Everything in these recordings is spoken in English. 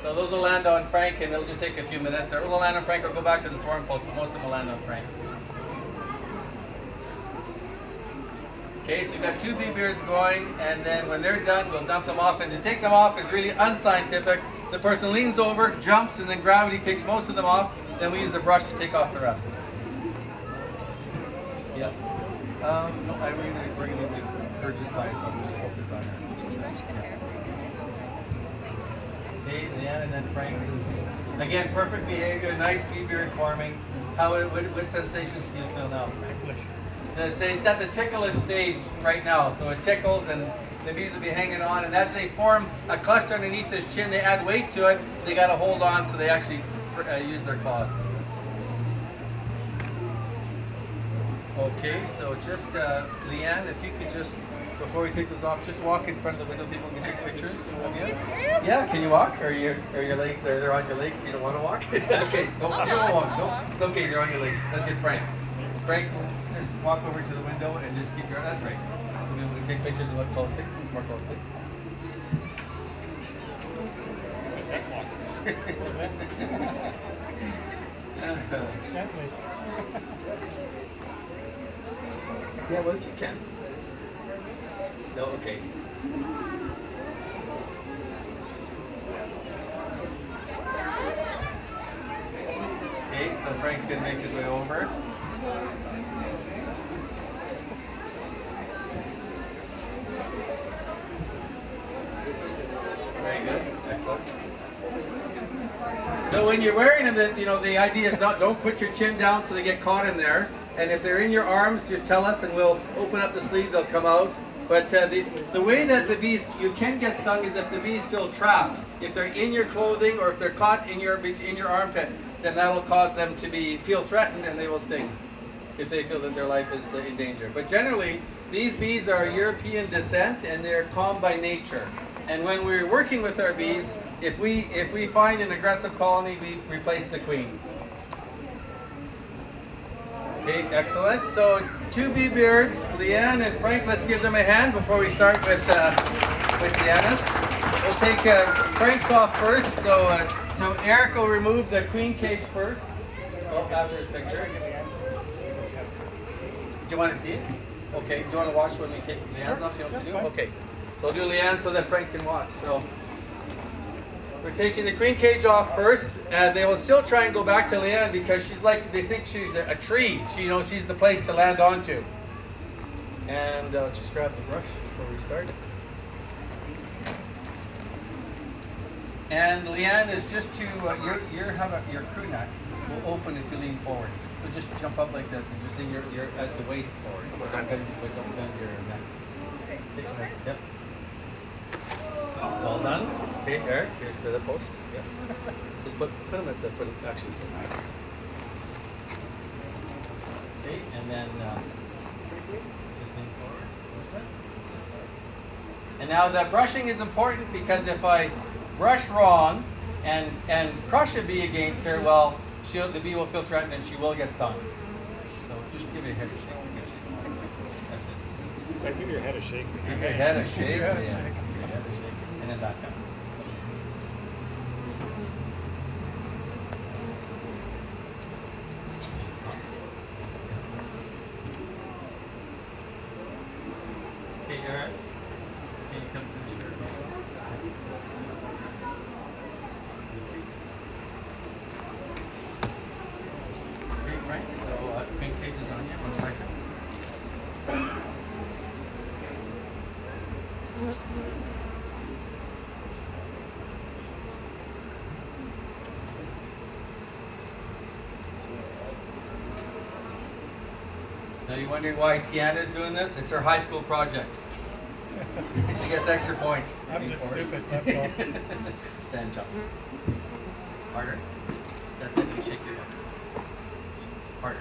So those will land on Frank, and it'll just take a few minutes. Or will land on Frank or go back to the swarm post, but most of them will land on Frank. Okay, so we've got 2 bee beards going, and then when they're done, we'll dump them off. And to take them off is really unscientific. The person leans over, jumps, and then gravity takes most of them off. Then we use a brush to take off the rest. Yeah. No, we're going to do her just by herself. We'll just focus on her. Should you brush the hair? Okay, Leanne, and then Frank's is, again, perfect behavior, nice bee beard forming. What sensations do you feel now? It's at the ticklish stage right now, so it tickles and the bees will be hanging on, and as they form a cluster underneath this chin, they add weight to it, they got to hold on so they actually use their claws. Okay, so just, Leanne, if you could just, before we take those off, just walk in front of the window, people can take pictures of you. Yeah, can you walk? Or your legs, they're on your legs, so you don't want to walk? Okay, no, you don't walk, no, it's okay, you're on your legs. Let's get Frank. Frank, just walk over to the window and just keep your, that's right. We'll be able to take pictures and look closely, more closely. Gently. Yeah, well, if you can. No, okay. Okay, so Frank's going to make his way over. Very good. Excellent. So when you're wearing them, the idea is don't put your chin down so they get caught in there. And if they're in your arms, just tell us and we'll open up the sleeve, they'll come out. But the way that the bees, you can get stung is if the bees feel trapped. If they're in your clothing or if they're caught in your armpit, then that'll cause them to feel threatened and they will sting if they feel that their life is in danger. But generally, these bees are European descent and they're calm by nature. And when we're working with our bees, if we find an aggressive colony, we replace the queen. Okay, excellent. So 2 bee beards, Leanne and Frank. Let's give them a hand before we start with Deanna's. We'll take Frank's off first. So Eric will remove the queen cage first. Oh, after his picture. Do you want to see it? Okay. Do you want to watch when we take Leanne's off? You know what to do? Okay. So we'll do Leanne so that Frank can watch. So we're taking the queen cage off first. They will still try and go back to Leanne because she's like, they think she's a tree. She's the place to land onto. And just grab the brush before we start. And Leanne is just to, your crew neck will open if you lean forward. So just jump up like this and just lean your at the waist forward. But don't bend your neck. Okay. Yep. Well done. Okay, Eric, here's for the post. Yep. Just put them at the foot, actually. Okay, and then just lean forward. And now the brushing is important because if I brush wrong and crush a bee against her, well, the bee will feel threatened and she will get stung. So just give it a head a shake. That's it. Yeah, give your head a shake. Give your head a shake. Yeah. And then back up. Okay, Eric. Can you come to the shirt? Okay, right. So pink cage is on you. 1 second. Now you're wondering why Tiana is doing this? It's her high school project. She gets extra points. I'm just stupid, that's all. Stand jump. Harder. That's it, you shake your head. Harder.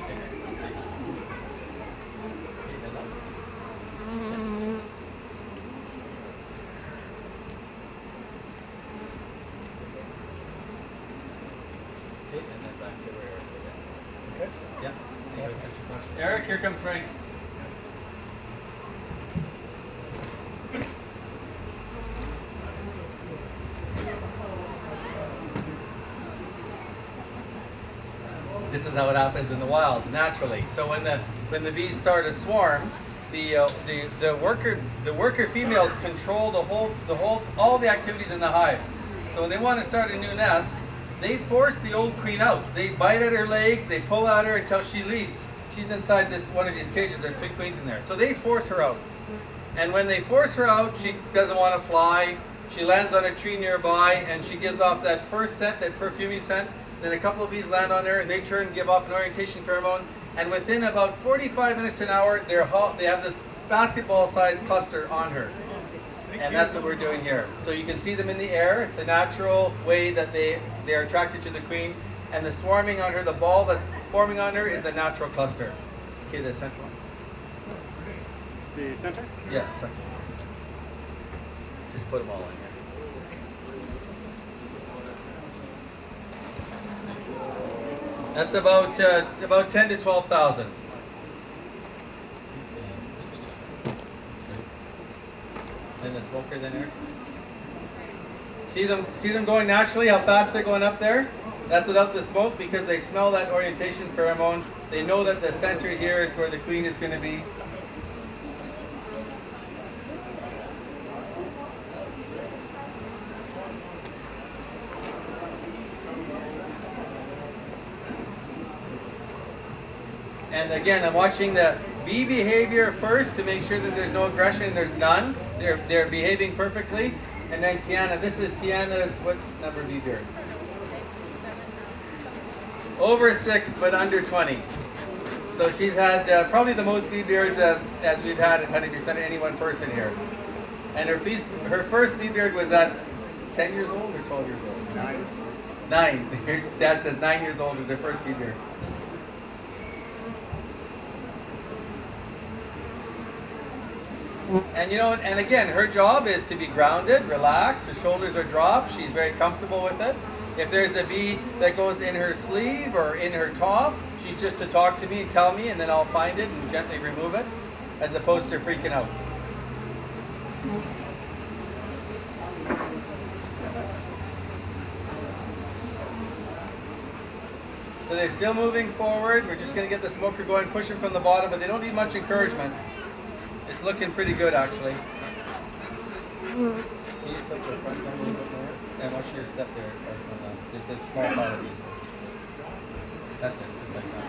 Okay, excellent. Okay, head up. Okay, and then back to where it is. Okay. Yeah. Eric, here comes Frank. This is how it happens in the wild, naturally. So when the bees start to swarm, the worker females control all the activities in the hive. So when they want to start a new nest, they force the old queen out. They bite at her legs, they pull at her until she leaves. She's inside one of these cages. There's sweet queens in there. So they force her out. And when they force her out, she doesn't want to fly. She lands on a tree nearby, and she gives off that first scent, that perfumey scent. Then a couple of bees land on her, and they give off an orientation pheromone. And within about 45 minutes to an hour, they have this basketball-sized cluster on her. And that's what we're doing here. So you can see them in the air. It's a natural way that they're attracted to the queen. And the swarming on her, the ball that's forming on her, is the natural cluster. Okay, the center one. The center? Yeah, center. Just put them all in here. That's about 10 to 12,000. And the smoker then there. See them going naturally, how fast they're going up there? That's without the smoke, because they smell that orientation pheromone. They know that the center here is where the queen is going to be. And again, I'm watching the bee behavior first to make sure that there's no aggression. There's none. They're behaving perfectly. And then Tiana, this is Tiana's, what number bee beard? Over 6, but under 20. So she's had probably the most bee beards as we've had at Honeybee Centre, any one person here. And her first bee beard was at 10 years old or 12 years old? 9. 9. Her dad says 9 years old was her first bee beard. And and again, her job is to be grounded, relaxed, her shoulders are dropped, she's very comfortable with it. If there's a bee that goes in her sleeve or in her top, she's just to talk to me and tell me, and then I'll find it and gently remove it, as opposed to freaking out. So they're still moving forward. We're just going to get the smoker going, push them from the bottom, but they don't need much encouragement. It's looking pretty good, actually. Can you tilt the front down a little bit more? And watch your step there. Just a small part of these. That's it, just like that.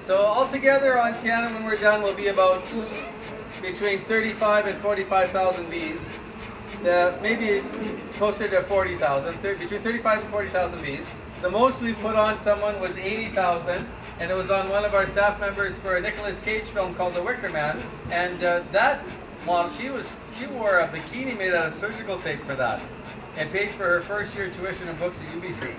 So altogether on Tiana, when we're done, will be about between 35 and 45,000 bees. Maybe closer to 40,000, between 35 and 40,000 bees. The most we put on someone was 80,000, and it was on one of our staff members for a Nicolas Cage film called The Wicker Man. And that model, she wore a bikini made out of surgical tape for that, and paid for her first year tuition and books at UBC.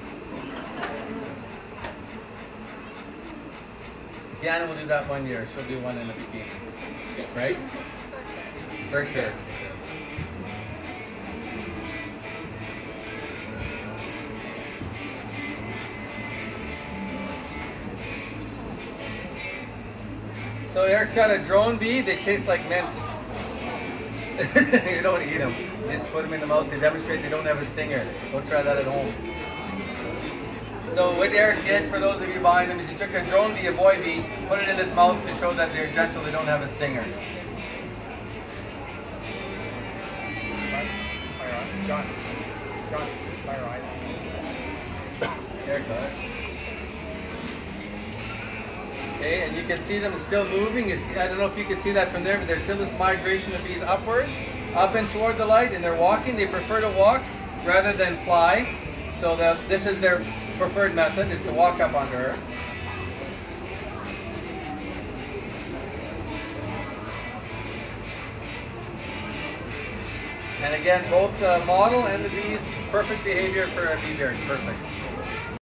Tiana will do that 1 year. She'll do one in a bikini, right? First year. So Eric's got a drone bee. They taste like mint. You don't eat them. Just put them in the mouth to demonstrate they don't have a stinger. Don't try that at home. So what Eric did, for those of you behind him, is he took a drone bee, a boy bee, put it in his mouth to show that they're gentle, they don't have a stinger. John, fire eye. Eric got it. Okay, and you can see them still moving. I don't know if you can see that from there, but there's still this migration of bees upward, up and toward the light, and they're walking. They prefer to walk rather than fly. So this is their preferred method, is to walk up onto her. And again, both the model and the bees, perfect behavior for a bee beard, perfect.